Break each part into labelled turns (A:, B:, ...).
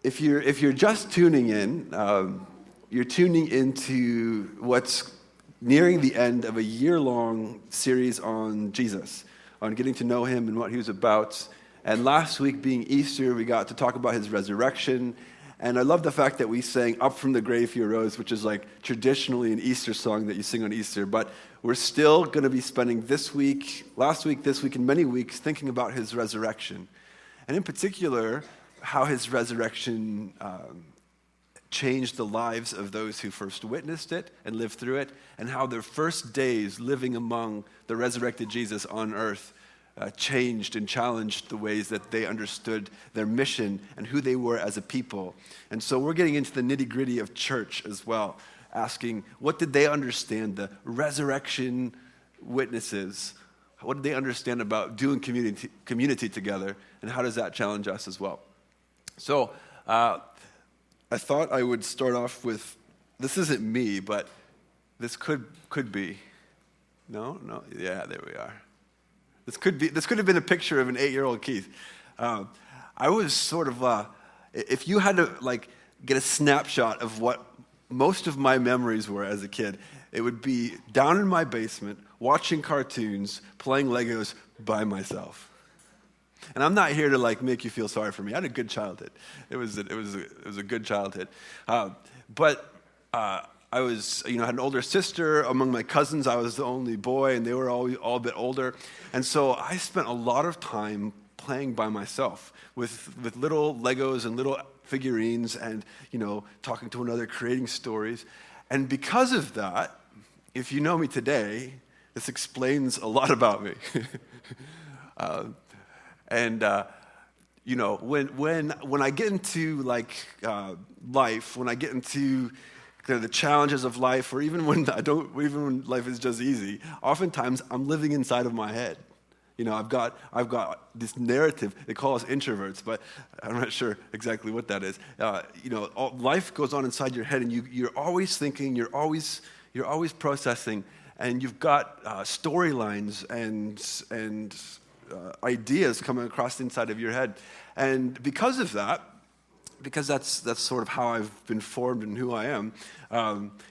A: If you're just tuning in, you're tuning into what's nearing the end of a year-long series on Jesus, on getting to know him and what he was about. And last week, being Easter, we got to talk about his resurrection. And I love the fact that we sang "Up from the Grave He Arose," which is like traditionally an Easter song that you sing on Easter. But we're still going to be spending this week, last week, this week, and many weeks thinking about his resurrection. And in particular, how his resurrection changed the lives of those who first witnessed it and lived through it, and how their first days living among the resurrected Jesus on earth changed and challenged the ways that they understood their mission and who they were as a people. And so we're getting into the nitty-gritty of church as well, asking what did they understand, the resurrection witnesses, what did they understand about doing community together, and how does that challenge us as well? So I thought I would start off with, this isn't me, but this could be. No, yeah, there we are. This could have been a picture of an 8-year-old Keith. I was sort of, if you had to get a snapshot of what most of my memories were as a kid, it would be down in my basement, watching cartoons, playing Legos by myself. And I'm not here to make you feel sorry for me. I had a good childhood. It was a good childhood. But I was, had an older sister. Among my cousins, I was the only boy, and they were all a bit older. And so I spent a lot of time playing by myself with little Legos and little figurines, and talking to one another, creating stories. And because of that, if you know me today, this explains a lot about me. And when I get into life, when I get into the challenges of life, or even when life is just easy, oftentimes I'm living inside of my head. I've got this narrative. They call us introverts, but I'm not sure exactly what that is. Life goes on inside your head, and you're always thinking, you're always processing, and you've got storylines and ideas coming across the inside of your head. And because of that, because that's sort of how I've been formed and who I am,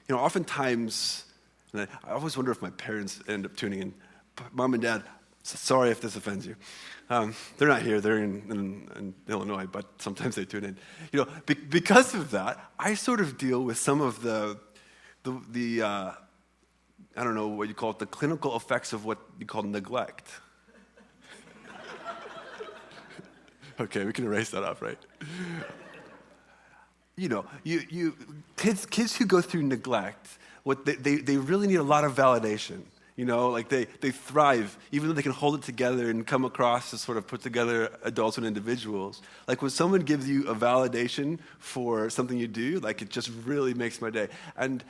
A: oftentimes, and I always wonder if my parents end up tuning in. Mom and Dad, sorry if this offends you. They're not here, they're in Illinois, but sometimes they tune in. Because of that, I sort of deal with some of the I don't know what you call it, the clinical effects of what you call neglect. Okay, we can erase that off, right? Kids who go through neglect, they really need a lot of validation. They thrive, even though they can hold it together and come across as sort of put together adults and individuals. When someone gives you a validation for something you do, it just really makes my day. And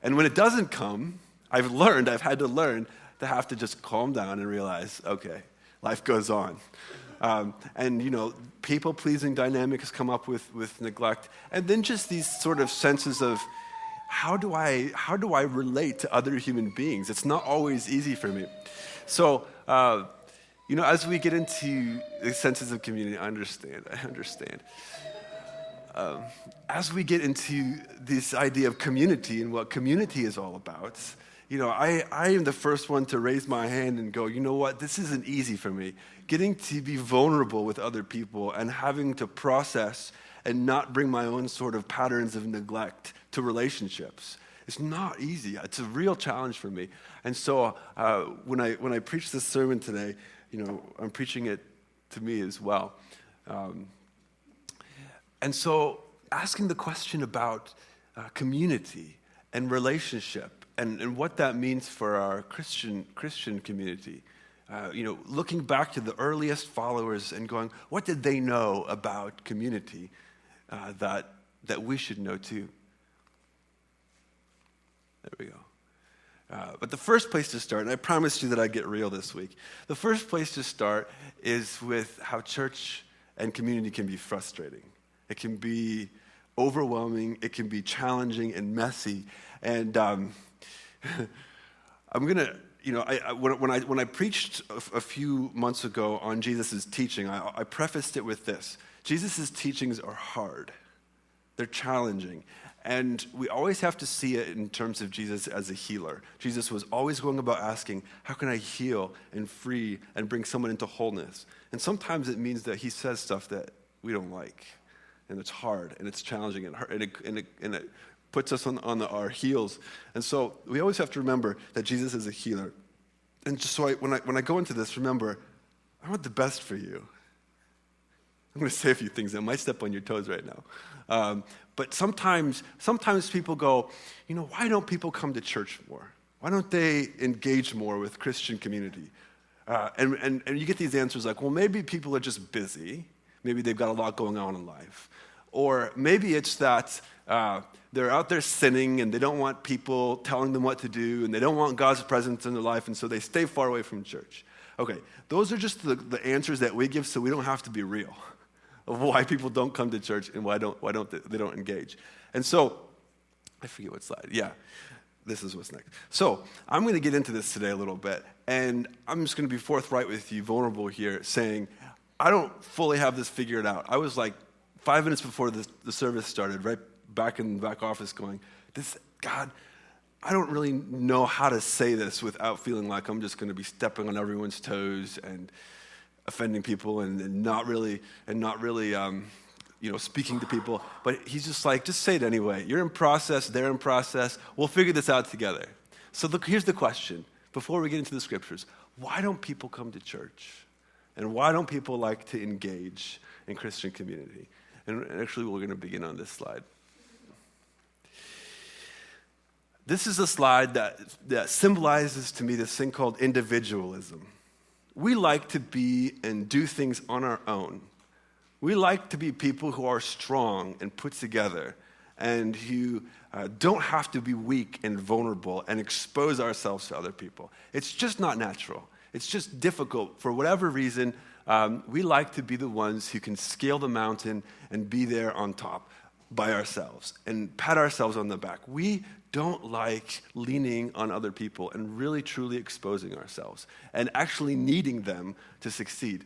A: when it doesn't come, I've had to learn to have to just calm down and realize, okay, life goes on. People-pleasing dynamics come up with neglect. And then just these sort of senses of, how do I relate to other human beings? It's not always easy for me. So, as we get into the senses of community, I understand. As we get into this idea of community and what community is all about, I am the first one to raise my hand and go, you know what, this isn't easy for me. Getting to be vulnerable with other people and having to process and not bring my own sort of patterns of neglect to relationships. It's not easy. It's a real challenge for me. And so when I preach this sermon today, I'm preaching it to me as well. And so asking the question about community and relationship, and what that means for our Christian community. Looking back to the earliest followers and going, what did they know about community that we should know too? There we go. But the first place to start, and I promised you that I'd get real this week, the first place to start is with how church and community can be frustrating. It can be overwhelming, it can be challenging and messy, and I'm gonna, when I preached a few months ago on Jesus' teaching, I prefaced it with this: Jesus' teachings are hard. they're challenging. And we always have to see it in terms of Jesus as a healer. Jesus was always going about asking, how can I heal and free and bring someone into wholeness? And sometimes it means that he says stuff that we don't like, and it's hard, and it's challenging, and it puts us on our heels. And so we always have to remember that Jesus is a healer. And just so when I go into this, remember, I want the best for you. I'm going to say a few things that might step on your toes right now. But sometimes people go, why don't people come to church more? Why don't they engage more with Christian community? And you get these answers like, well, maybe people are just busy. Maybe they've got a lot going on in life. Or maybe it's that they're out there sinning and they don't want people telling them what to do and they don't want God's presence in their life, and so they stay far away from church. Okay, those are just the answers that we give so we don't have to be real of why people don't come to church and why they don't engage. And so, I forget what slide. Yeah, this is what's next. So, I'm going to get into this today a little bit, and I'm just going to be forthright with you, vulnerable here, saying, I don't fully have this figured out. I was like 5 minutes before the service started, right back in the back office going, God, I don't really know how to say this without feeling like I'm just going to be stepping on everyone's toes and offending people and not really speaking to people. But he's just like, just say it anyway. You're in process, they're in process. We'll figure this out together. So here's the question. Before we get into the scriptures, why don't people come to church? And why don't people like to engage in Christian community? And actually, we're going to begin on this slide. This is a slide that symbolizes to me this thing called individualism. We like to be and do things on our own. We like to be people who are strong and put together and who don't have to be weak and vulnerable and expose ourselves to other people. It's just not natural. It's just difficult. For whatever reason, we like to be the ones who can scale the mountain and be there on top by ourselves and pat ourselves on the back. We don't like leaning on other people and really truly exposing ourselves and actually needing them to succeed.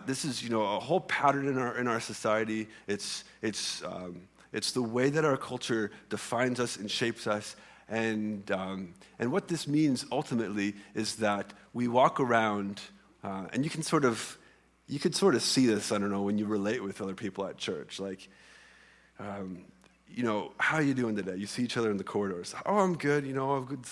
A: This is, a whole pattern in our society. It's the way that our culture defines us and shapes us. And what this means ultimately is that we walk around, and you could sort of see this, I don't know, when you relate with other people at church. Like, how are you doing today? You see each other in the corridors. Oh, I'm good.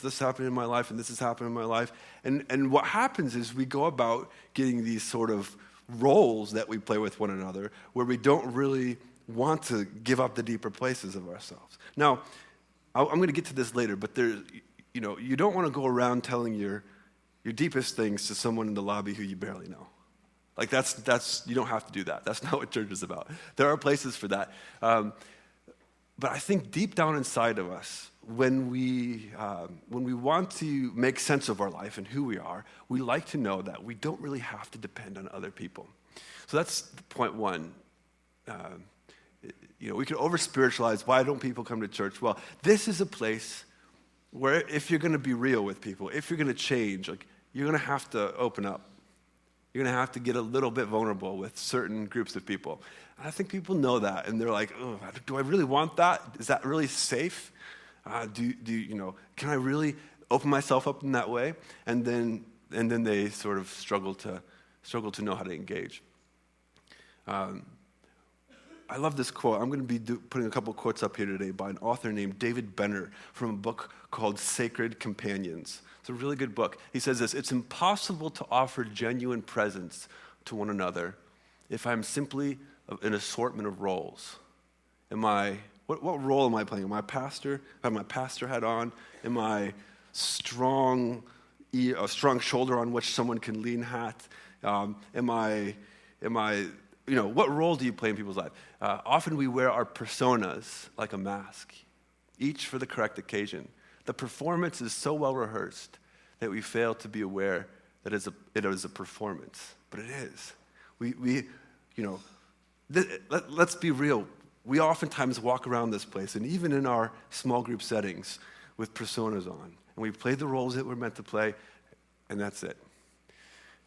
A: This happened in my life, and this has happened in my life. And what happens is we go about getting these sort of roles that we play with one another, where we don't really want to give up the deeper places of ourselves. Now, I'm going to get to this later, but you don't want to go around telling your deepest things to someone in the lobby who you barely know. Like that's you don't have to do that. That's not what church is about. There are places for that. But I think deep down inside of us, when we want to make sense of our life and who we are, we like to know that we don't really have to depend on other people. So that's point one. We could over-spiritualize, why don't people come to church? Well, this is a place where if you're going to be real with people, if you're going to change, you're going to have to open up. You're going to have to get a little bit vulnerable with certain groups of people. And I think people know that, and they're like, oh, do I really want that? Is that really safe? Can I really open myself up in that way? And then they sort of struggle to know how to engage. I love this quote. I'm going to be putting a couple quotes up here today by an author named David Benner from a book called Sacred Companions. It's a really good book. He says this: it's impossible to offer genuine presence to one another if I'm simply an assortment of roles. What role am I playing? Am I a pastor? Have my pastor hat on? Am I a strong shoulder on which someone can lean hat? Am I what role do you play in people's life? Often we wear our personas like a mask, each for the correct occasion. The performance is so well rehearsed that we fail to be aware that it is a performance, but it is. Let's be real. We oftentimes walk around this place, and even in our small group settings, with personas on, and we play the roles that we're meant to play, and that's it.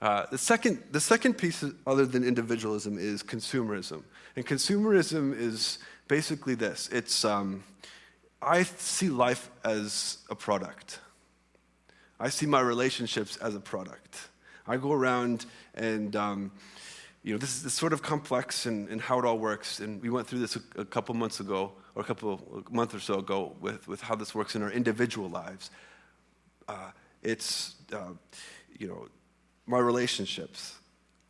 A: The second piece, other than individualism, is consumerism. And consumerism is basically this. I see life as a product. I see my relationships as a product. I go around and, this is sort of complex in how it all works. And we went through this a couple months ago, or a month or so ago, with how this works in our individual lives. My relationships.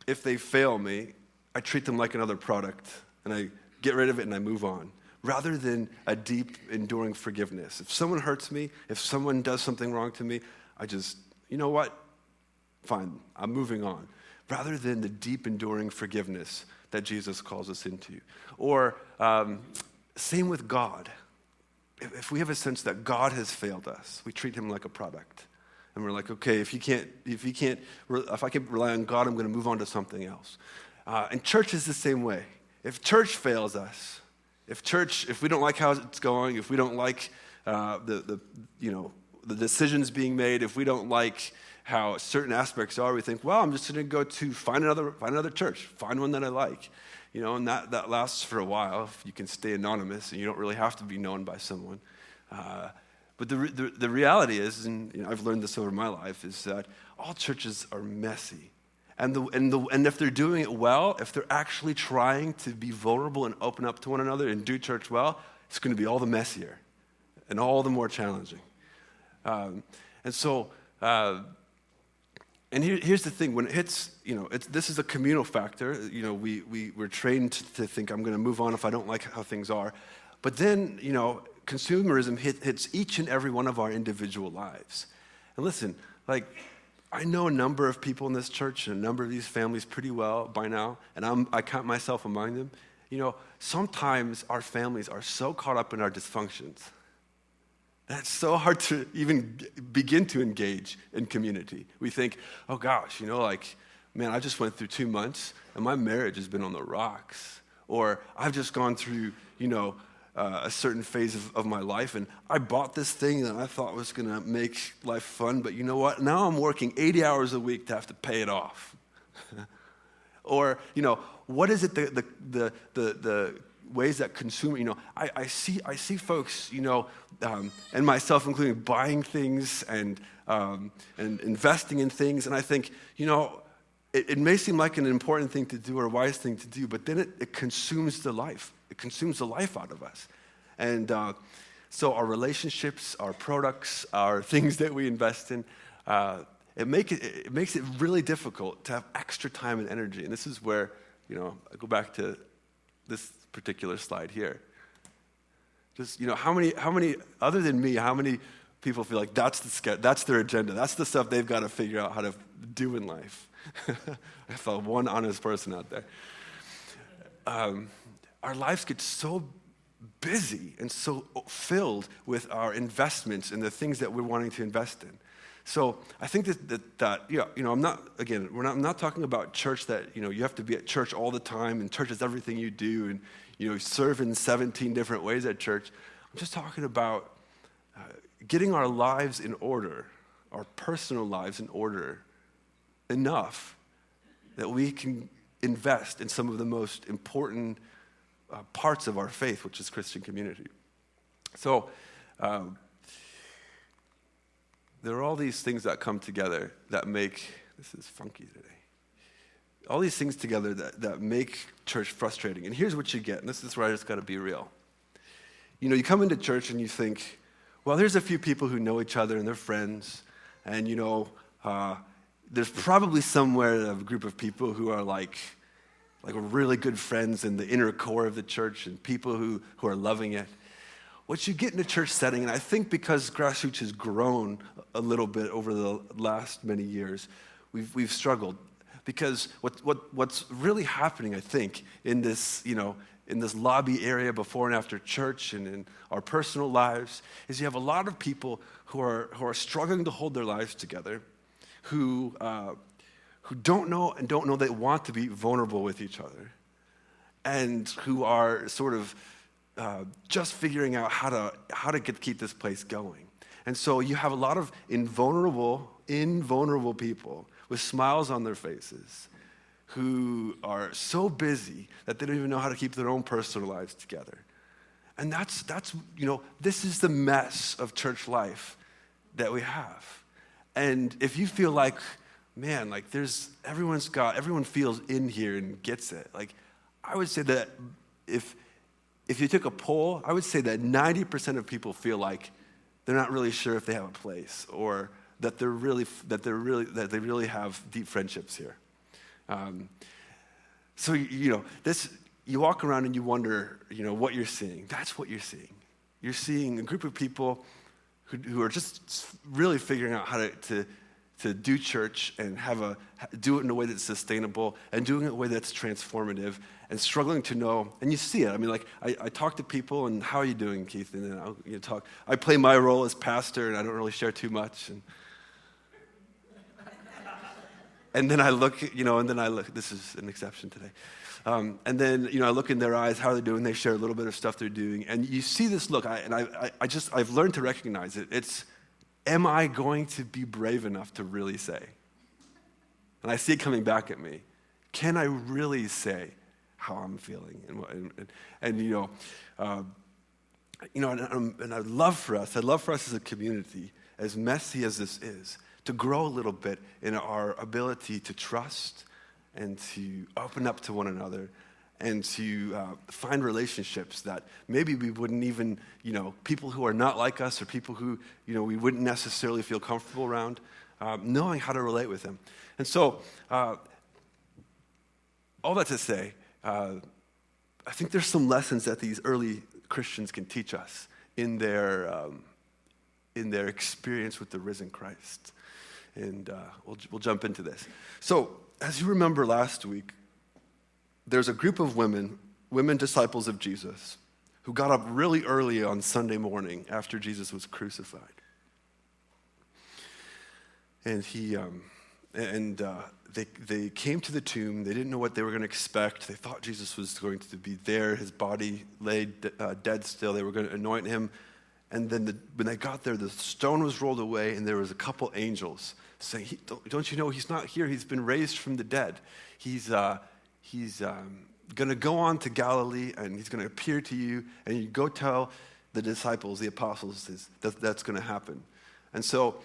A: If they fail me, I treat them like another product, and I get rid of it and I move on, rather than a deep, enduring forgiveness. If someone hurts me, if someone does something wrong to me, I just, you know what? Fine, I'm moving on. Rather than the deep, enduring forgiveness that Jesus calls us into. Or same with God. If we have a sense that God has failed us, we treat him like a product. And we're like, okay, if I can rely on God, I'm going to move on to something else. And church is the same way. If church fails us, if we don't like how it's going, if we don't like the decisions being made, if we don't like how certain aspects are, we think, well, I'm just going to go to find another church, find one that I like, and that lasts for a while. If you can stay anonymous, and you don't really have to be known by someone. But the reality is, and I've learned this over my life, is that all churches are messy. And if they're doing it well, if they're actually trying to be vulnerable and open up to one another and do church well, it's going to be all the messier and all the more challenging. Here's the thing: when it hits, this is a communal factor. We're trained to think I'm going to move on if I don't like how things are, but then consumerism hits each and every one of our individual lives. And listen, I know a number of people in this church and a number of these families pretty well by now, and I count myself among them. Sometimes our families are so caught up in our dysfunctions that it's so hard to even begin to engage in community. We think, oh gosh, man, I just went through 2 months and my marriage has been on the rocks. Or I've just gone through, a certain phase of my life, and I bought this thing that I thought was going to make life fun, but you know what? Now I'm working 80 hours a week to have to pay it off. Or, what is it, the ways that consume, I see folks, and myself including, buying things and investing in things, and I think, it may seem like an important thing to do or a wise thing to do, but then it consumes the life. It consumes the life out of us. And so our relationships, our products, our things that we invest in, it makes it really difficult to have extra time and energy. And this is where, I go back to this particular slide here. Just, how many, other than me, how many people feel like that's their agenda, that's the stuff they've got to figure out how to do in life? I saw one honest person out there. Our lives get so busy and so filled with our investments and the things that we're wanting to invest in. So I think I'm not talking about church that, you have to be at church all the time and church is everything you do and, serve in 17 different ways at church. I'm just talking about getting our lives in order, our personal lives in order enough that we can invest in some of the most important parts of our faith, which is Christian community. So there are all these things that come together that make, this is funky today, all these things together that make church frustrating. And here's what you get, and this is where I just got to be real. You come into church and you think, well, there's a few people who know each other and they're friends, and there's probably somewhere a group of people who are like really good friends in the inner core of the church and people who are loving it. What you get in a church setting, and I think because Grassroots has grown a little bit over the last many years, we've struggled. Because what's really happening, I think, in this, in this lobby area before and after church and in our personal lives, is you have a lot of people who are struggling to hold their lives together, who don't know they want to be vulnerable with each other, and who are sort of just figuring out how to keep this place going. And so you have a lot of invulnerable people with smiles on their faces, who are so busy that they don't even know how to keep their own personal lives together. And that's this is the mess of church life that we have. And if you feel like, man, like everyone feels in here and gets it. Like, I would say that if you took a poll, I would say that 90% of people feel like they're not really sure if they have a place, or that they really have deep friendships here. So you walk around and you wonder, what you're seeing. That's what you're seeing. You're seeing a group of people who are just really figuring out how to do church and do it in a way that's sustainable and doing it in a way that's transformative and struggling to know. And you see it. I mean, like, I talk to people, and how are you doing, Keith? And then I'll talk. I play my role as pastor, and I don't really share too much. And then I look, this is an exception today. And then, I look in their eyes, how they're doing. They share a little bit of stuff they're doing. And you see this look, I've learned to recognize it. It's, am I going to be brave enough to really say? And I see it coming back at me. Can I really say how I'm feeling? And I'd love for us as a community, as messy as this is, to grow a little bit in our ability to trust and to open up to one another and to find relationships that maybe we wouldn't even, people who are not like us, or people who, we wouldn't necessarily feel comfortable around, knowing how to relate with them. And so, all that to say, I think there's some lessons that these early Christians can teach us in their experience with the risen Christ. And we'll jump into this. So, as you remember last week, there's a group of women disciples of Jesus, who got up really early on Sunday morning after Jesus was crucified. And they came to the tomb. They didn't know what they were going to expect. They thought Jesus was going to be there. His body lay dead still. They were going to anoint him. And then when they got there, the stone was rolled away, and there was a couple angels saying, don't you know he's not here? He's been raised from the dead. He's going to go on to Galilee, and he's going to appear to you, and you go tell the disciples, the apostles, that's going to happen. And so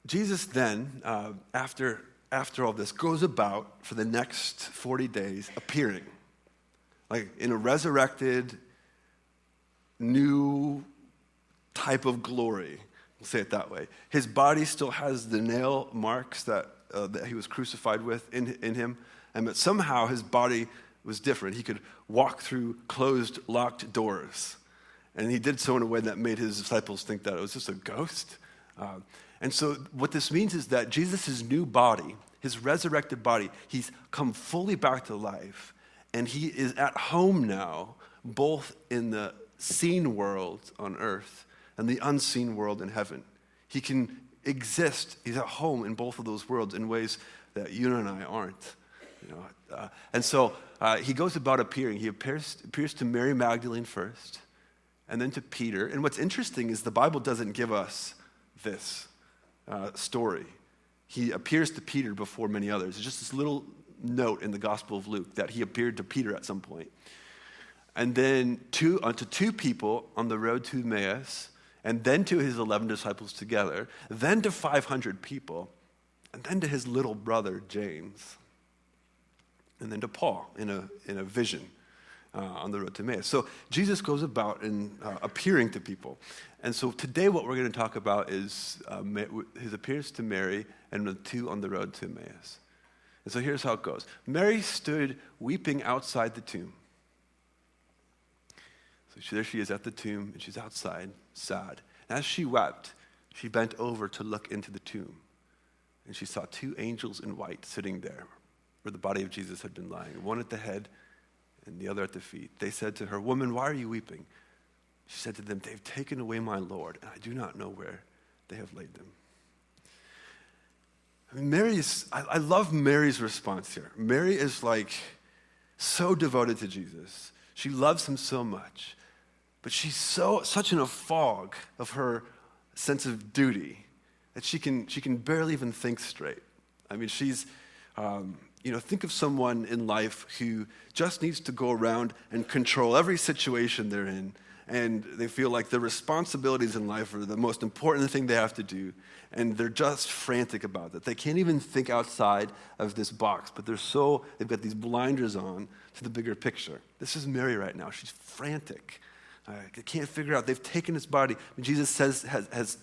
A: Jesus then, after all this, goes about for the next 40 days appearing, like in a resurrected, new type of glory. We'll say it that way. His body still has the nail marks that he was crucified with in him, but somehow his body was different. He could walk through closed, locked doors, and he did so in a way that made his disciples think that it was just a ghost. And so what this means is that Jesus' new body, his resurrected body, he's come fully back to life, and he is at home now, both in the seen world on earth and the unseen world in heaven. He can exist, he's at home in both of those worlds in ways that you and I aren't. And so he goes about appearing. He appears to Mary Magdalene first, and then to Peter. And what's interesting is the Bible doesn't give us this story. He appears to Peter before many others. It's just this little note in the Gospel of Luke that he appeared to Peter at some point. And then to two people on the road to Emmaus, and then to his 11 disciples together, then to 500 people, and then to his little brother James, and then to Paul in a vision on the road to Emmaus. So Jesus goes about and appearing to people. And so today what we're going to talk about is his appearance to Mary and the two on the road to Emmaus. And so here's how it goes. Mary stood weeping outside the tomb. So there she is at the tomb, and she's outside, sad. And as she wept, she bent over to look into the tomb. And she saw two angels in white sitting there, where the body of Jesus had been lying, one at the head and the other at the feet. They said to her, "Woman, why are you weeping?" She said to them, "They've taken away my Lord, and I do not know where they have laid them." I mean, I love Mary's response here. Mary is like so devoted to Jesus. She loves him so much. But she's such in a fog of her sense of duty that she can barely even think straight. I mean, she's, think of someone in life who just needs to go around and control every situation they're in, and they feel like their responsibilities in life are the most important thing they have to do, and they're just frantic about that. They can't even think outside of this box, but they've got these blinders on to the bigger picture. This is Mary right now. She's frantic. They can't figure out. They've taken his body. Jesus has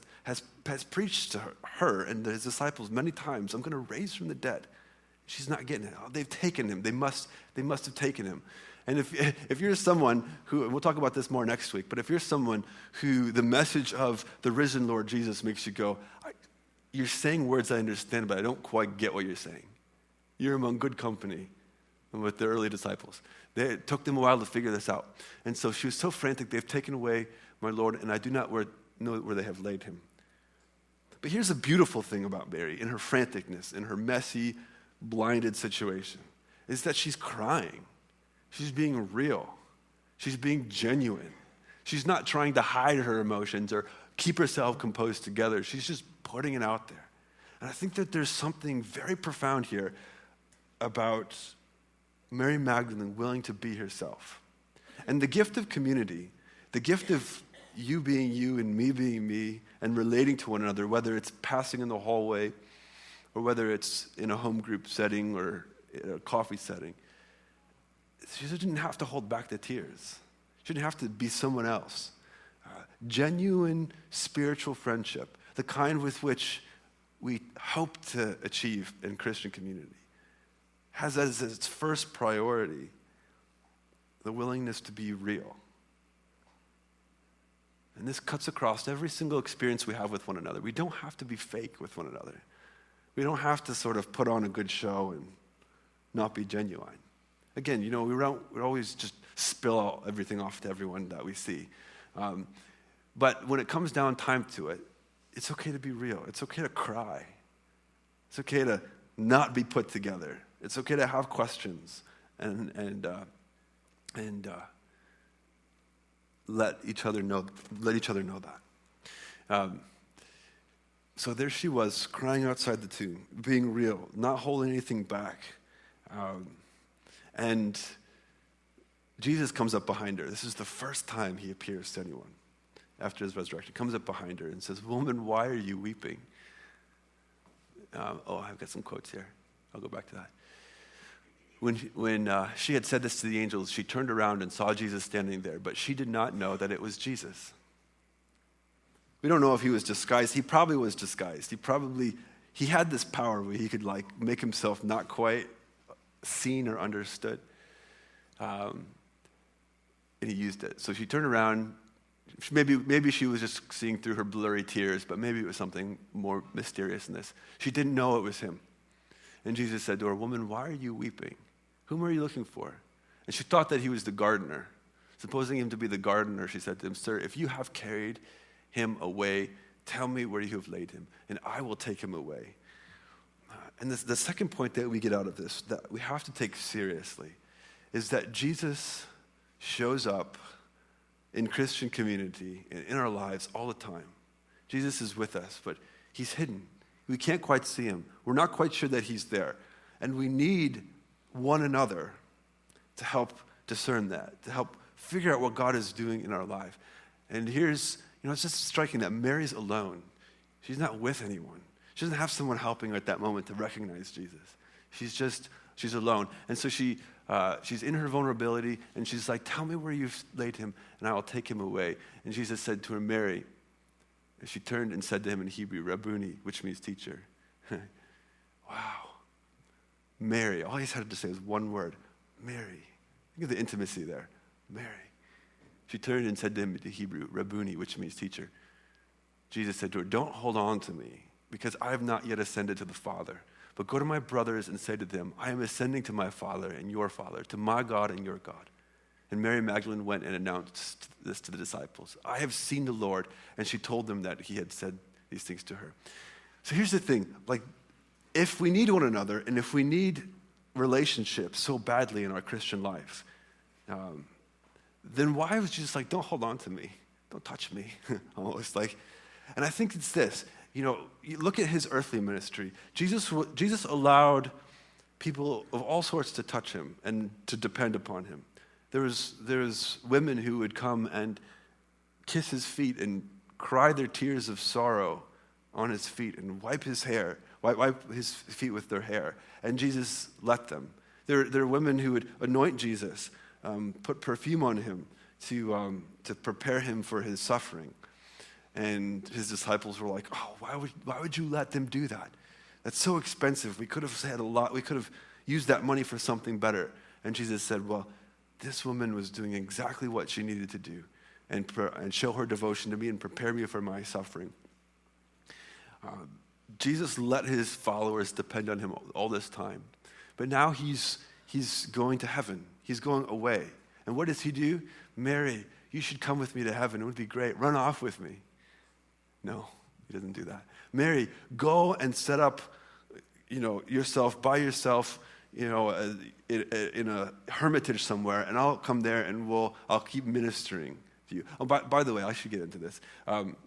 A: preached to her and his disciples many times, I'm going to raise from the dead. She's not getting it. Oh, they've taken him. They must have taken him. And if you're someone who, and we'll talk about this more next week, but if you're someone who the message of the risen Lord Jesus makes you go, you're saying words I understand, but I don't quite get what you're saying. You're among good company with the early disciples. It took them a while to figure this out. And so she was so frantic, they've taken away my Lord, and I do not know where they have laid him. But here's a beautiful thing about Mary in her franticness, in her messy, blinded situation, is that she's crying. She's being real. She's being genuine. She's not trying to hide her emotions or keep herself composed together. She's just putting it out there. And I think that there's something very profound here about Mary Magdalene willing to be herself. And the gift of community, the gift of you being you and me being me and relating to one another, whether it's passing in the hallway or whether it's in a home group setting or in a coffee setting, she didn't have to hold back the tears. She didn't have to be someone else. Genuine spiritual friendship, the kind with which we hope to achieve in Christian community, has as its first priority the willingness to be real. And this cuts across every single experience we have with one another. We don't have to be fake with one another. We don't have to sort of put on a good show and not be genuine. Again, we always just spill out everything off to everyone that we see. But when it comes down time to it, it's okay to be real. It's okay to cry. It's okay to not be put together. It's okay to have questions and let each other know that. So there she was, crying outside the tomb, being real, not holding anything back. And Jesus comes up behind her. This is the first time he appears to anyone after his resurrection. Comes up behind her and says, "Woman, why are you weeping?" I've got some quotes here. I'll go back to that. When she had said this to the angels, she turned around and saw Jesus standing there, but she did not know that it was Jesus. We don't know if he was disguised. He probably was disguised. He had this power where he could make himself not quite seen or understood. And he used it. So she turned around. Maybe she was just seeing through her blurry tears, but maybe it was something more mysterious than this. She didn't know it was him. And Jesus said to her, "Woman, why are you weeping? Whom are you looking for?" And she thought that he was the gardener. Supposing him to be the gardener, she said to him, "Sir, if you have carried him away, tell me where you have laid him, and I will take him away." And the second point that we get out of this, that we have to take seriously, is that Jesus shows up in Christian community, in our lives all the time. Jesus is with us, but he's hidden. We can't quite see him. We're not quite sure that he's there. And we need one another to help discern that, to help figure out what God is doing in our life. And it's just striking that Mary's alone. She's not with anyone. She doesn't have someone helping her at that moment to recognize Jesus. She's alone. And so she's in her vulnerability, and she's like, "Tell me where you've laid him, and I will take him away." And Jesus said to her, "Mary." And she turned and said to him in Hebrew, "Rabboni," which means teacher. Wow. Mary. All he had to say was one word, Mary. Think of the intimacy there. Mary. She turned and said to him in Hebrew, "Rabboni," which means teacher. Jesus said to her, "Don't hold on to me, because I have not yet ascended to the Father. But go to my brothers and say to them, I am ascending to my Father and your Father, to my God and your God." And Mary Magdalene went and announced this to the disciples. "I have seen the Lord." And she told them that he had said these things to her. So here's the thing. If we need one another, and if we need relationships so badly in our Christian life, then why was Jesus like, "Don't hold on to me. Don't touch me"? Almost like, And I think it's this. You look at his earthly ministry. Jesus allowed people of all sorts to touch him and to depend upon him. There's women who would come and kiss his feet and cry their tears of sorrow on his feet and wipe his feet with their hair. And Jesus let them. There are women who would anoint Jesus, put perfume on him to prepare him for his suffering. And his disciples were like, "Oh, why would you let them do that? That's so expensive. We could have had a lot. We could have used that money for something better." And Jesus said, "Well, this woman was doing exactly what she needed to do, and show her devotion to me and prepare me for my suffering." Jesus let his followers depend on him all this time, but now he's going to heaven. He's going away, and what does he do? "Mary, you should come with me to heaven. It would be great. Run off with me." No, he doesn't do that. "Mary, go and set up, yourself by yourself, in a hermitage somewhere, and I'll come there and I'll keep ministering to you." Oh, by the way, I should get into this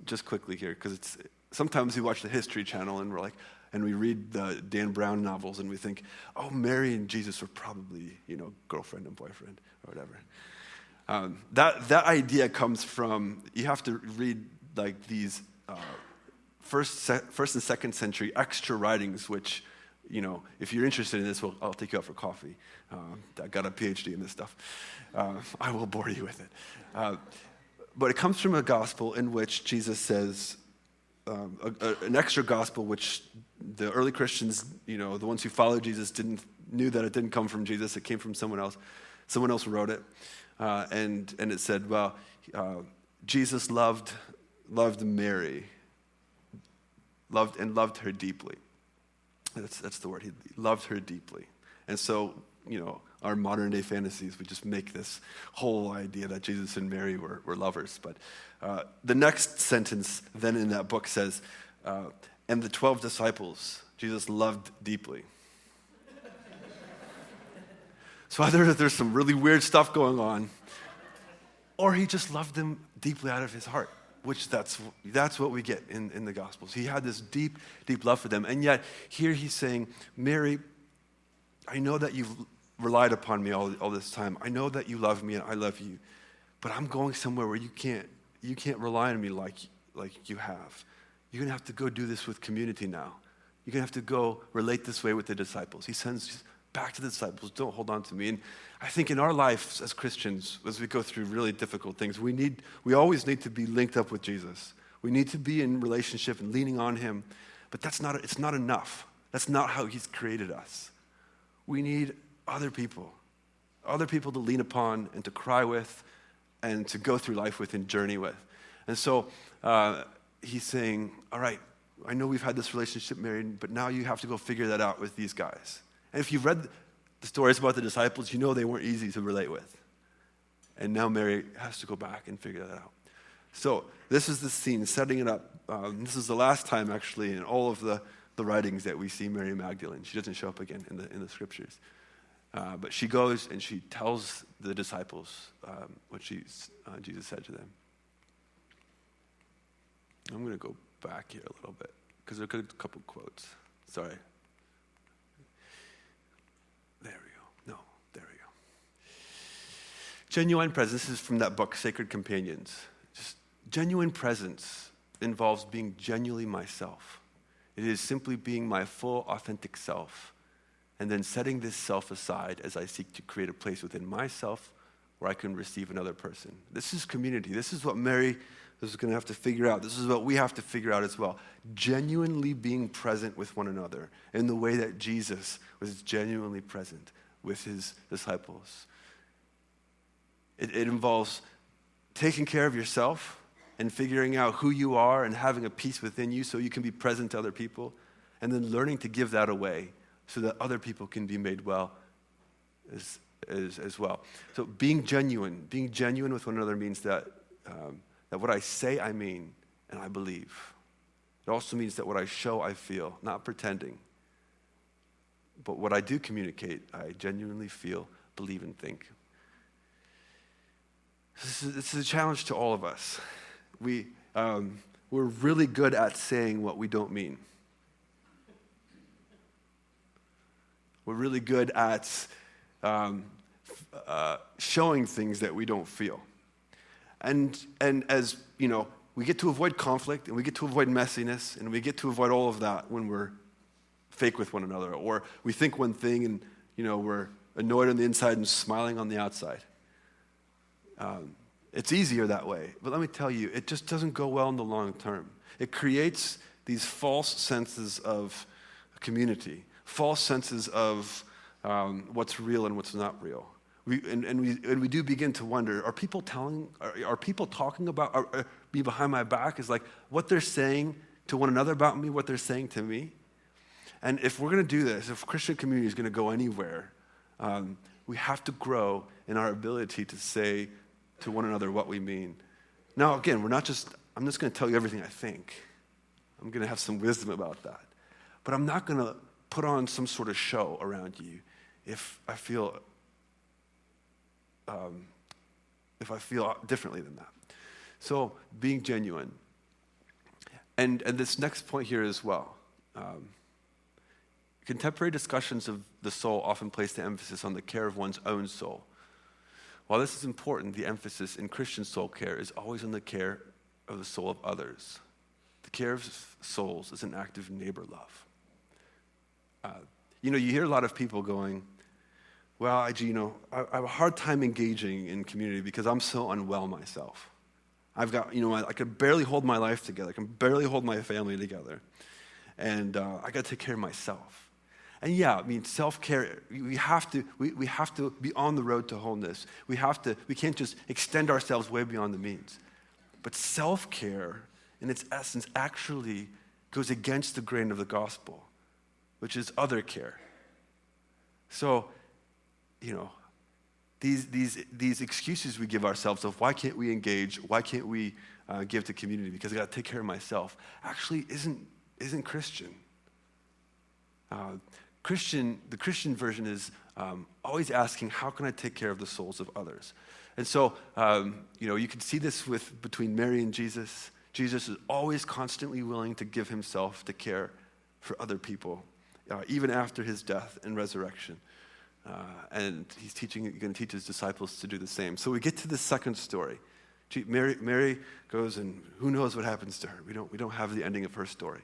A: just quickly here, because sometimes we watch the History Channel and we read the Dan Brown novels and we think, oh, Mary and Jesus were probably, girlfriend and boyfriend or whatever. That idea comes from, you have to read these first and second century extra writings, which, if you're interested in this, I'll take you out for coffee. I got a PhD in this stuff. I will bore you with it. But it comes from a gospel in which Jesus says, an extra gospel which the early Christians, the ones who followed Jesus, knew that it didn't come from Jesus. It came from someone else. Someone else wrote it. And it said, well, Jesus loved Mary, loved her deeply. That's the word. He loved her deeply. And so, our modern day fantasies would just make this whole idea that Jesus and Mary were lovers. But the next sentence then in that book says, and the 12 disciples Jesus loved deeply. So either there's some really weird stuff going on, or he just loved them deeply out of his heart, which that's what we get in the Gospels. He had this deep, deep love for them. And yet here he's saying, "Mary, I know that you've relied upon me all this time. I know that you love me and I love you, but I'm going somewhere where you can't rely on me like you have. You're going to have to go do this with community now. You're going to have to go relate this way with the disciples." He sends back to the disciples, "Don't hold on to me." And I think in our lives as Christians, as we go through really difficult things, we always need to be linked up with Jesus. We need to be in relationship and leaning on him, but it's not enough. That's not how he's created us. We need other people to lean upon and to cry with and to go through life with and journey with. And so he's saying, all right, I know we've had this relationship, Mary, but now you have to go figure that out with these guys. And if you've read the stories about the disciples, you know they weren't easy to relate with. And now Mary has to go back and figure that out. So this is the scene, setting it up. This is the last time, actually, in all of the writings that we see Mary Magdalene. She doesn't show up again in the scriptures. But she goes and she tells the disciples what Jesus said to them. I'm going to go back here a little bit because there are a couple quotes. Sorry. There we go. No, there we go. Genuine presence. This is from that book, Sacred Companions. Just genuine presence involves being genuinely myself. It is simply being my full, authentic self, and then setting this self aside as I seek to create a place within myself where I can receive another person. This is community. This is what Mary is going to have to figure out. This is what we have to figure out as well. Genuinely being present with one another in the way that Jesus was genuinely present with his disciples. It involves taking care of yourself and figuring out who you are and having a peace within you so you can be present to other people, and then learning to give that away so that other people can be made well as well. So being genuine with one another means that what I say, I mean, and I believe. It also means that what I show, I feel, not pretending. But what I do communicate, I genuinely feel, believe, and think. This is a challenge to all of us. we're really good at saying what we don't mean. We're really good at showing things that we don't feel. And as, we get to avoid conflict, and we get to avoid messiness, and we get to avoid all of that when we're fake with one another, or we think one thing and, we're annoyed on the inside and smiling on the outside. It's easier that way. But let me tell you, it just doesn't go well in the long term. It creates these false senses of community, false senses of what's real and what's not real. We do begin to wonder, are people talking about me behind my back? Is like what they're saying to one another about me, what they're saying to me? And if we're going to do this, if Christian community is going to go anywhere, we have to grow in our ability to say to one another what we mean. Now, again, I'm just going to tell you everything I think. I'm going to have some wisdom about that. But I'm not going to put on some sort of show around you if I feel differently than that. So being genuine. And this next point here as well. Contemporary discussions of the soul often place the emphasis on the care of one's own soul. While this is important, the emphasis in Christian soul care is always on the care of the soul of others. The care of souls is an act of neighbor love. You hear a lot of people going, well, I have a hard time engaging in community because I'm so unwell myself. I've got, I can barely hold my life together. I can barely hold my family together. And I got to take care of myself. And yeah, self-care, we have to be on the road to wholeness. We can't just extend ourselves way beyond the means. But self-care, in its essence, actually goes against the grain of the gospel, which is other care. So, these excuses we give ourselves of why can't we engage, why can't we give to community because I got to take care of myself, actually isn't Christian. The Christian version is always asking, how can I take care of the souls of others? And so, you can see this between Mary and Jesus. Jesus is always constantly willing to give himself to care for other people, even after his death and resurrection. And he's going to teach his disciples to do the same. So we get to the second story. Mary goes, and who knows what happens to her? We don't have the ending of her story.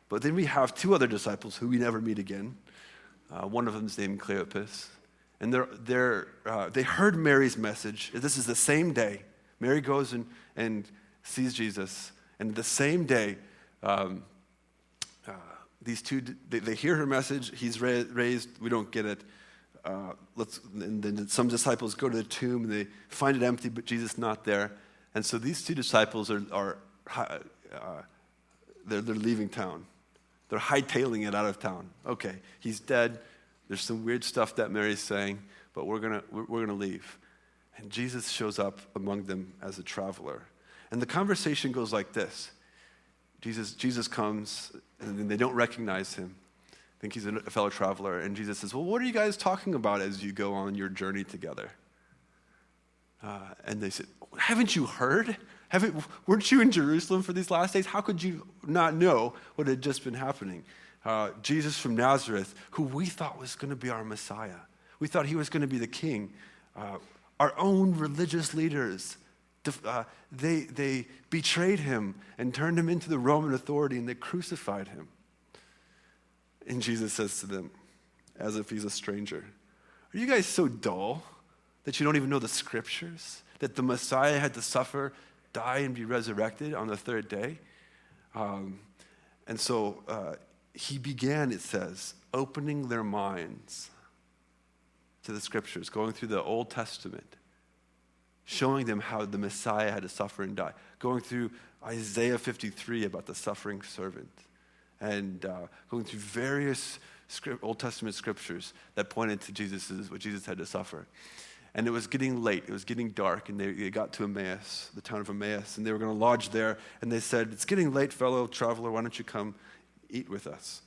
A: But then we have two other disciples who we never meet again. One of them is named Cleopas. And they heard Mary's message. This is the same day. Mary goes and sees Jesus. And the same day, these two, they hear her message. He's raised. We don't get it. And then some disciples go to the tomb. And they find it empty, but Jesus not there. And so these two disciples are leaving town. They're hightailing it out of town. Okay, he's dead. There's some weird stuff that Mary's saying, but we're gonna leave. And Jesus shows up among them as a traveler. And the conversation goes like this. Jesus comes, and then they don't recognize him. Think he's a fellow traveler. And Jesus says, well, what are you guys talking about as you go on your journey together? And they said, haven't you heard? Weren't you in Jerusalem for these last days? How could you not know what had just been happening? Jesus from Nazareth, who we thought was going to be our Messiah. We thought he was going to be the king. Our own religious leaders, they betrayed him and turned him into the Roman authority, and they crucified him. And Jesus says to them, as if he's a stranger, are you guys so dull that you don't even know the scriptures? That the Messiah had to suffer, die, and be resurrected on the third day? And so he began, it says, opening their minds to the scriptures, going through the Old Testament, showing them how the Messiah had to suffer and die, going through Isaiah 53 about the suffering servant, and going through various Old Testament scriptures that pointed to what Jesus had to suffer. And it was getting late, it was getting dark, and they got to Emmaus, the town of Emmaus, and they were going to lodge there, and they said, it's getting late, fellow traveler, why don't you come eat with us?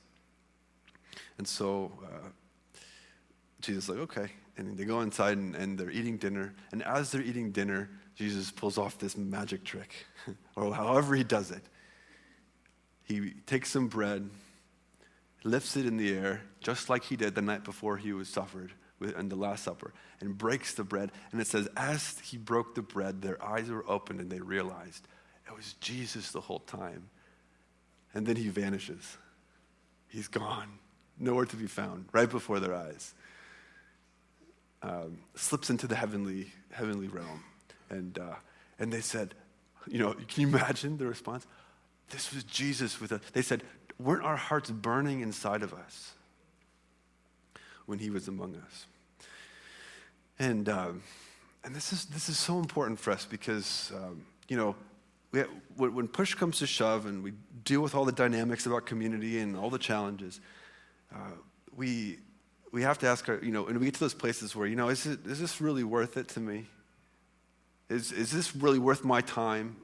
A: And so Jesus was like, okay. And they go inside and they're eating dinner. And as they're eating dinner, Jesus pulls off this magic trick, or however he does it. He takes some bread, lifts it in the air, just like he did the night before he was suffered in the Last Supper, and breaks the bread. And it says, as he broke the bread, their eyes were opened and they realized it was Jesus the whole time. And then he vanishes. He's gone, nowhere to be found, right before their eyes. Slips into the heavenly realm. And they said, can you imagine the response? This was Jesus with us. They said, weren't our hearts burning inside of us when he was among us? And this is so important for us because, when push comes to shove and we deal with all the dynamics about community and all the challenges, we have to ask and we get to those places where, is this really worth it to me? Is this really worth my time?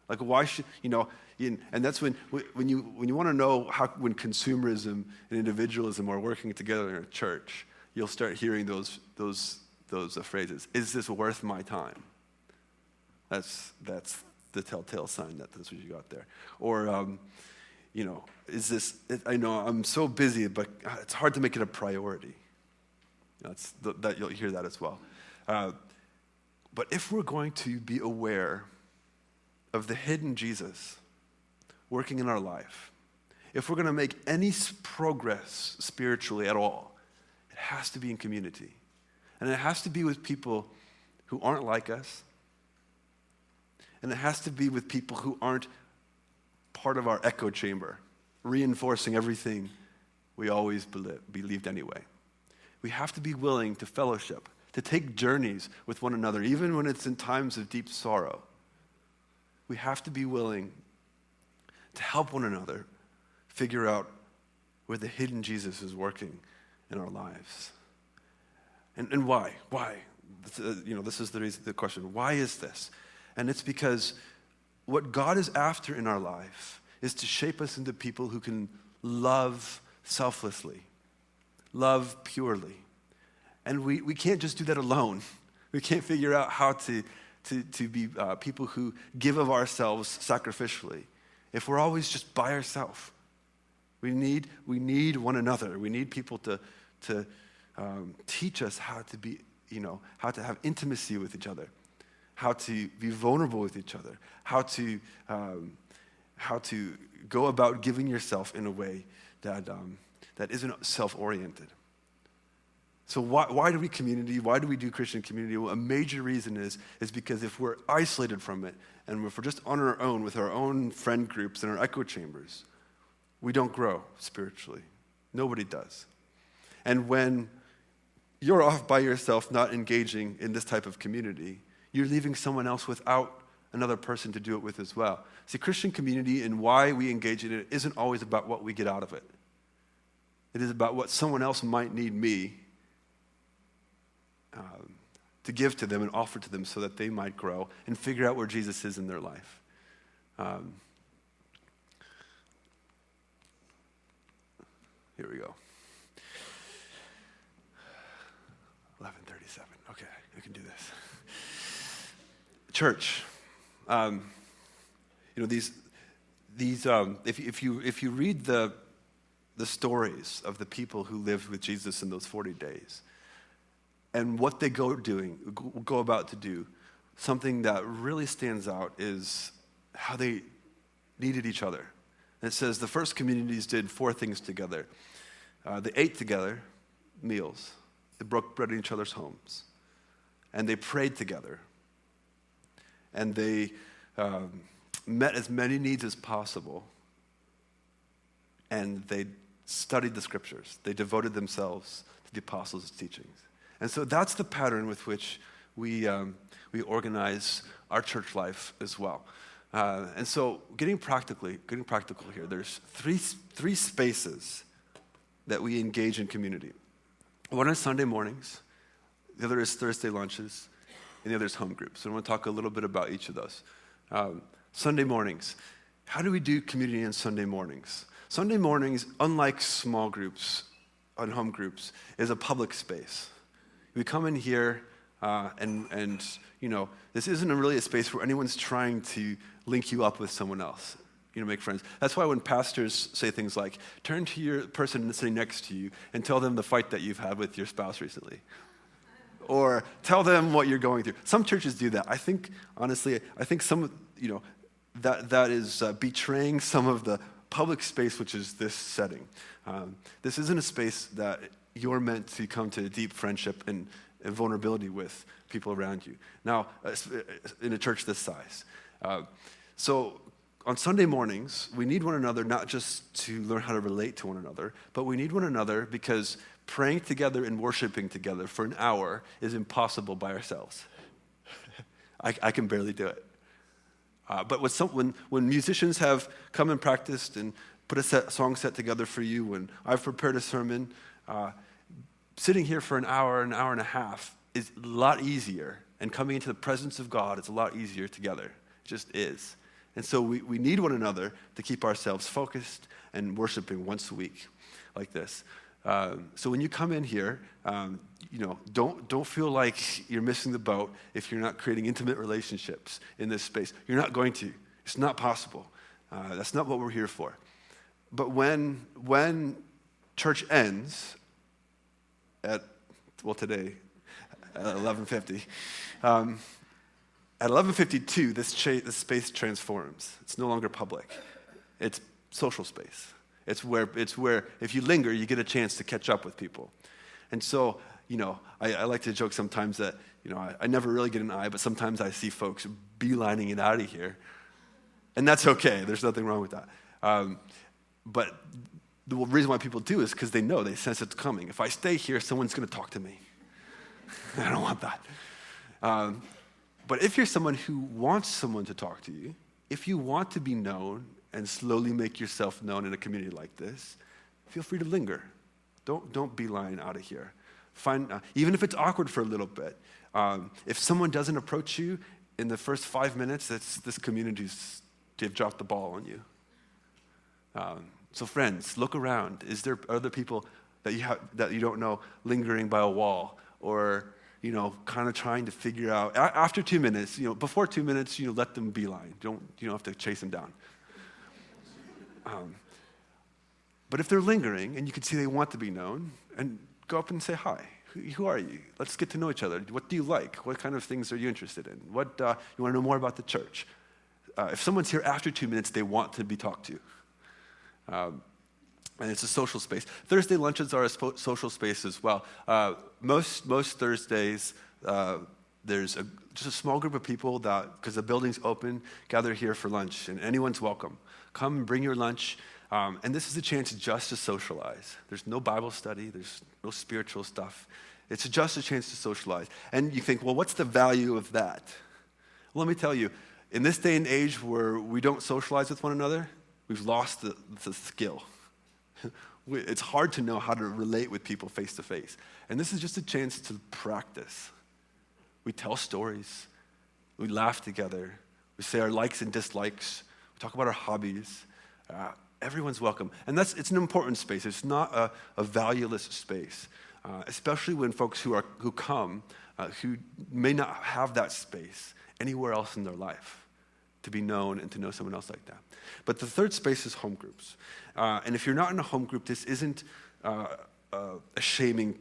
A: Like, why should, and that's when you want to know how, when consumerism and individualism are working together in a church, you'll start hearing those phrases. Is this worth my time? That's the telltale sign that that's what you got there. Or, is this, I know I'm so busy, but it's hard to make it a priority. That you'll hear that as well. But if we're going to be aware of the hidden Jesus working in our life, if we're going to make any progress spiritually at all, it has to be in community. And it has to be with people who aren't like us. And it has to be with people who aren't part of our echo chamber, reinforcing everything we always believed anyway. We have to be willing to fellowship, to take journeys with one another, even when it's in times of deep sorrow. We have to be willing to help one another figure out where the hidden Jesus is working in our lives. And why? Why? This is the question. Why is this? And it's because what God is after in our life is to shape us into people who can love selflessly, love purely. And we can't just do that alone. We can't figure out how to be people who give of ourselves sacrificially if we're always just by ourselves. We need one another. We need people to teach us how to be, how to have intimacy with each other, how to be vulnerable with each other, how to go about giving yourself in a way that isn't self-oriented. So why do we community? Why do we do Christian community? Well, a major reason is because if we're isolated from it and if we're just on our own with our own friend groups and our echo chambers, we don't grow spiritually. Nobody does. And when you're off by yourself, not engaging in this type of community, you're leaving someone else without another person to do it with as well. See, Christian community and why we engage in it isn't always about what we get out of it. It is about what someone else might need me to give to them and offer to them so that they might grow and figure out where Jesus is in their life. Here we go. 11:37. Okay, I can do this. Church. If you read the stories of the people who lived with Jesus in those 40 days, and what they go about to do, something that really stands out is how they needed each other. And it says the first communities did 4 things together. They ate together, meals. They broke bread in each other's homes. And they prayed together. And they met as many needs as possible. And they studied the scriptures. They devoted themselves to the apostles' teachings. And so that's the pattern with which we organize our church life as well. And so getting practical here, there's three spaces that we engage in community. One is Sunday mornings, the other is Thursday lunches, and the other is home groups. So I want to talk a little bit about each of those. Sunday mornings. How do we do community on Sunday mornings? Sunday mornings, unlike small groups and home groups, is a public space. We come in here and this isn't really a space where anyone's trying to link you up with someone else, make friends. That's why when pastors say things like, turn to your person sitting next to you and tell them the fight that you've had with your spouse recently. Or tell them what you're going through. Some churches do that. Honestly, some, that is betraying some of the public space, which is this setting. This isn't a space that you're meant to come to deep friendship and vulnerability with people around you. Now, in a church this size. So on Sunday mornings, we need one another not just to learn how to relate to one another, but we need one another because praying together and worshiping together for an hour is impossible by ourselves. I can barely do it. But when musicians have come and practiced and put a song set together for you, when I've prepared a sermon, sitting here for an hour and a half is a lot easier. And coming into the presence of God is a lot easier together. It just is. And so we need one another to keep ourselves focused and worshiping once a week like this. So when you come in here, don't feel like you're missing the boat if you're not creating intimate relationships in this space. You're not going to. It's not possible. That's not what we're here for. But when church ends today at 11:50, at 11:52, this space transforms. It's no longer public. It's social space. It's where if you linger, you get a chance to catch up with people. And so, I like to joke sometimes that, I never really get an eye, but sometimes I see folks beelining it out of here. And that's okay. There's nothing wrong with that. But the reason why people do is because they sense it's coming. If I stay here, someone's going to talk to me. I don't want that. But if you're someone who wants someone to talk to you, if you want to be known and slowly make yourself known in a community like this, feel free to linger. Don't beeline out of here. Even if it's awkward for a little bit, if someone doesn't approach you in the first 5 minutes, this community's, they've dropped the ball on you. So friends, look around. Is there other people that you don't know lingering by a wall or kind of trying to figure out after 2 minutes? Before 2 minutes, let them beeline. You don't have to chase them down. But if they're lingering and you can see they want to be known, and go up and say hi. Who are you? Let's get to know each other. What do you like? What kind of things are you interested in? You want to know more about the church? If someone's here after 2 minutes, they want to be talked to. And it's a social space. Thursday lunches are a social space as well. Most Thursdays, there's just a small group of people that, because the building's open, gather here for lunch, and anyone's welcome. Come and bring your lunch. And this is a chance just to socialize. There's no Bible study. There's no spiritual stuff. It's just a chance to socialize. And you think, well, what's the value of that? Well, let me tell you, in this day and age where we don't socialize with one another, we've lost the skill. It's hard to know how to relate with people face to face. And this is just a chance to practice. We tell stories. We laugh together. We say our likes and dislikes. We talk about our hobbies. Everyone's welcome. And it's an important space. It's not a valueless space, especially when folks who come who may not have that space anywhere else in their life to be known and to know someone else like that. But the third space is home groups. And if you're not in a home group, this isn't a shaming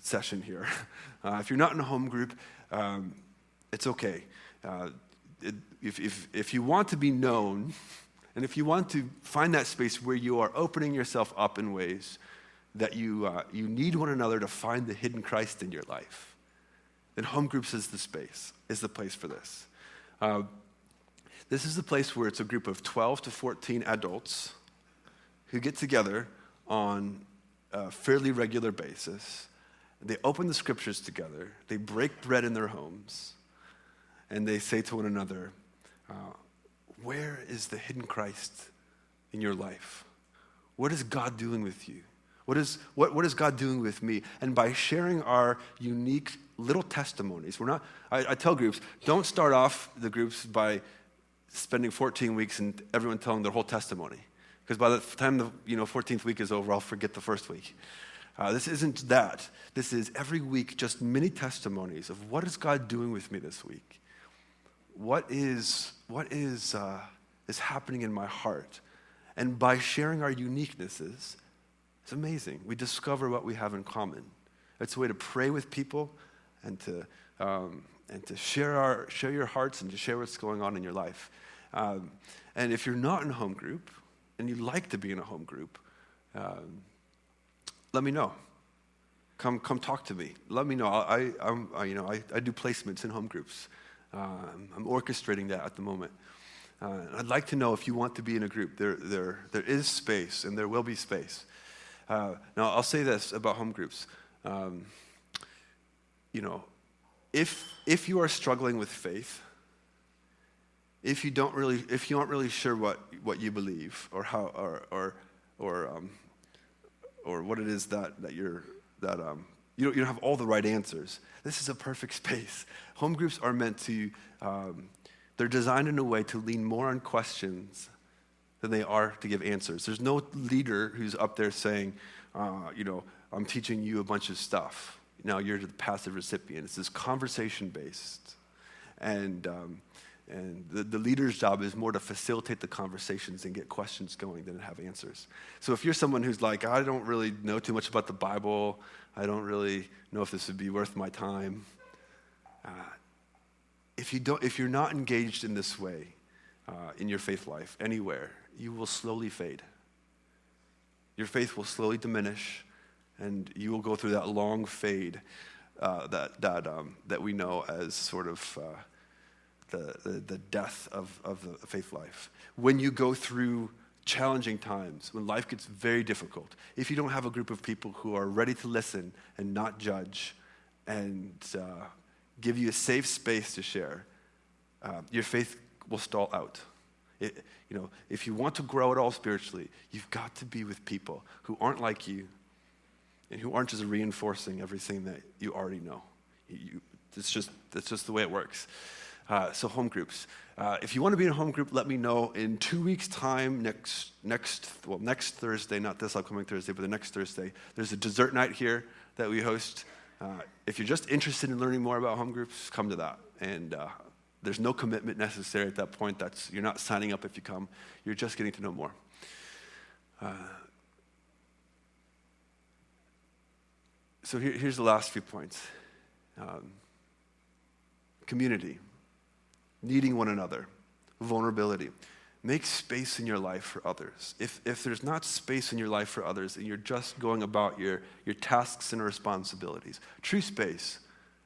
A: session here. If you're not in a home group, it's okay. If you want to be known, and if you want to find that space where you are opening yourself up in ways that you need one another to find the hidden Christ in your life, then home groups is the place for this. This is the place where it's a group of 12 to 14 adults who get together on a fairly regular basis. They open the scriptures together. They break bread in their homes. And they say to one another, where is the hidden Christ in your life? What is God doing with you? What is God doing with me? And by sharing our unique little testimonies, I tell groups, don't start off the groups by spending 14 weeks and everyone telling their whole testimony. Because by the time the 14th week is over, I'll forget the first week. This isn't that. This is every week just mini testimonies of what is God doing with me this week? What is happening in my heart? And by sharing our uniquenesses, it's amazing. We discover what we have in common. It's a way to pray with people and to share your hearts and to share what's going on in your life. And if you're not in a home group and you'd like to be in a home group, let me know. Come talk to me. Let me know. I do placements in home groups. I'm orchestrating that at the moment. I'd like to know if you want to be in a group. There is space, and there will be space. Now, I'll say this about home groups. If you are struggling with faith, if you aren't really sure what you believe or how or what it is that you don't have all the right answers, this is a perfect space. Home groups are meant to they're designed in a way to lean more on questions than they are to give answers. There's no leader who's up there saying, I'm teaching you a bunch of stuff. Now you're the passive recipient. It's this conversation-based. And the leader's job is more to facilitate the conversations and get questions going than to have answers. So if you're someone who's like, I don't really know too much about the Bible, I don't really know if this would be worth my time. If you're not engaged in this way in your faith life anywhere, you will slowly fade. Your faith will slowly diminish, and you will go through that long fade that we know as sort of the death of the faith life. When you go through challenging times, when life gets very difficult, if you don't have a group of people who are ready to listen and not judge and give you a safe space to share, your faith will stall out. If you want to grow at all spiritually, you've got to be with people who aren't like you and who aren't just reinforcing everything that you already know. That's just the way it works. So home groups. If you want to be in a home group, let me know. In 2 weeks' time, next Thursday, not this upcoming Thursday, but the next Thursday, there's a dessert night here that we host. If you're just interested in learning more about home groups, come to that. And there's no commitment necessary at that point. You're not signing up if you come. You're just getting to know more. So here's the last few points. Community. Needing one another. Vulnerability. Make space in your life for others. If there's not space in your life for others and you're just going about your tasks and responsibilities, true space,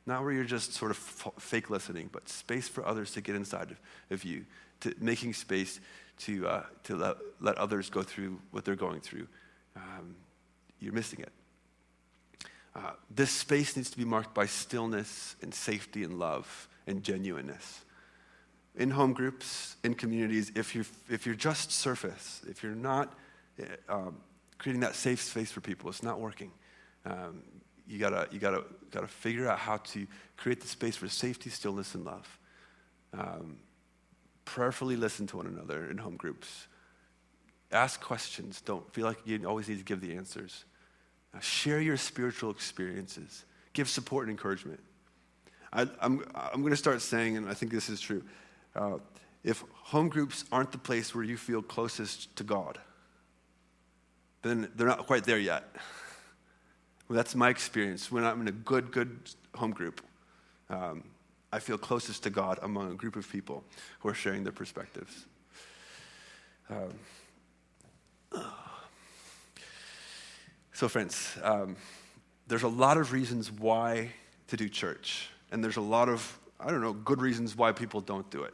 A: not where you're just sort of fake listening, but space for others to get inside of you, to making space to let others go through what they're going through, you're missing it. This space needs to be marked by stillness and safety and love and genuineness. In home groups, in communities, if you're just surface, if you're not creating that safe space for people, it's not working. You gotta figure out how to create the space for safety, stillness, and love. Prayerfully listen to one another in home groups. Ask questions. Don't feel like you always need to give the answers. Share your spiritual experiences. Give support and encouragement. I'm going to start saying, and I think this is true, if home groups aren't the place where you feel closest to God, then they're not quite there yet. Well, that's my experience. When I'm in a good home group, I feel closest to God among a group of people who are sharing their perspectives. So friends, there's a lot of reasons why to do church. And there's a lot of, good reasons why people don't do it.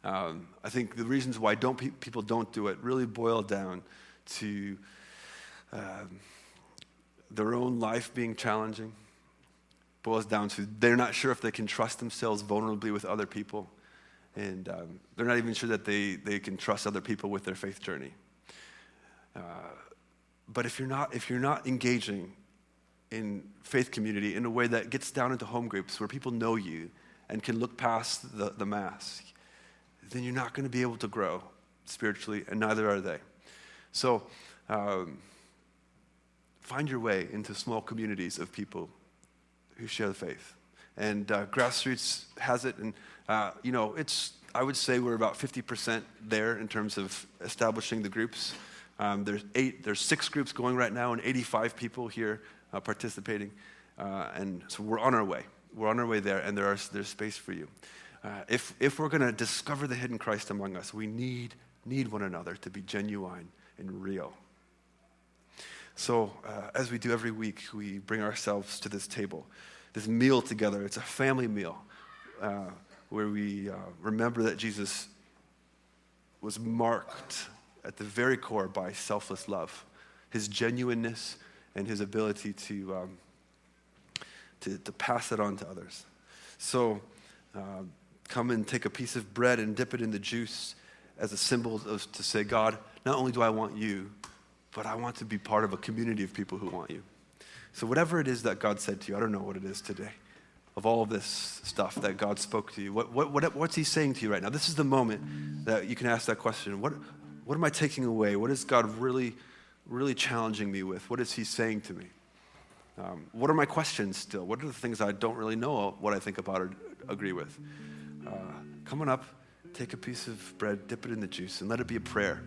A: I think the reasons why people don't do it really boil down to their own life being challenging. Boils down to they're not sure if they can trust themselves vulnerably with other people. And they're not even sure that they can trust other people with their faith journey. But if you're not engaging in faith community in a way that gets down into home groups where people know you and can look past the mask, then you're not going to be able to grow spiritually, and neither are they. So, find your way into small communities of people who share the faith. And Grassroots has it, and I would say we're about 50% there in terms of establishing the groups. There's 6 groups going right now, and 85 people here participating, and so we're on our way. We're on our way there, and there's space for you. If we're going to discover the hidden Christ among us, we need one another to be genuine and real. So as we do every week, we bring ourselves to this table, this meal together. It's a family meal where we remember that Jesus was marked at the very core by selfless love, his genuineness and his ability to pass it on to others. So come and take a piece of bread and dip it in the juice as a symbol to say, God, not only do I want you, but I want to be part of a community of people who want you. So whatever it is that God said to you, I don't know what it is today, of all of this stuff that God spoke to you, what's he saying to you right now? This is the moment that you can ask that question. What am I taking away? What is God really, really challenging me with? What is he saying to me? What are my questions still? What are the things I don't really know what I think about or agree with? Come on up, take a piece of bread, dip it in the juice, and let it be a prayer,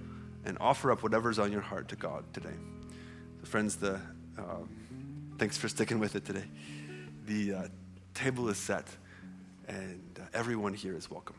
A: and offer up whatever's on your heart to God today. So friends, thanks for sticking with it today. The table is set, and everyone here is welcome.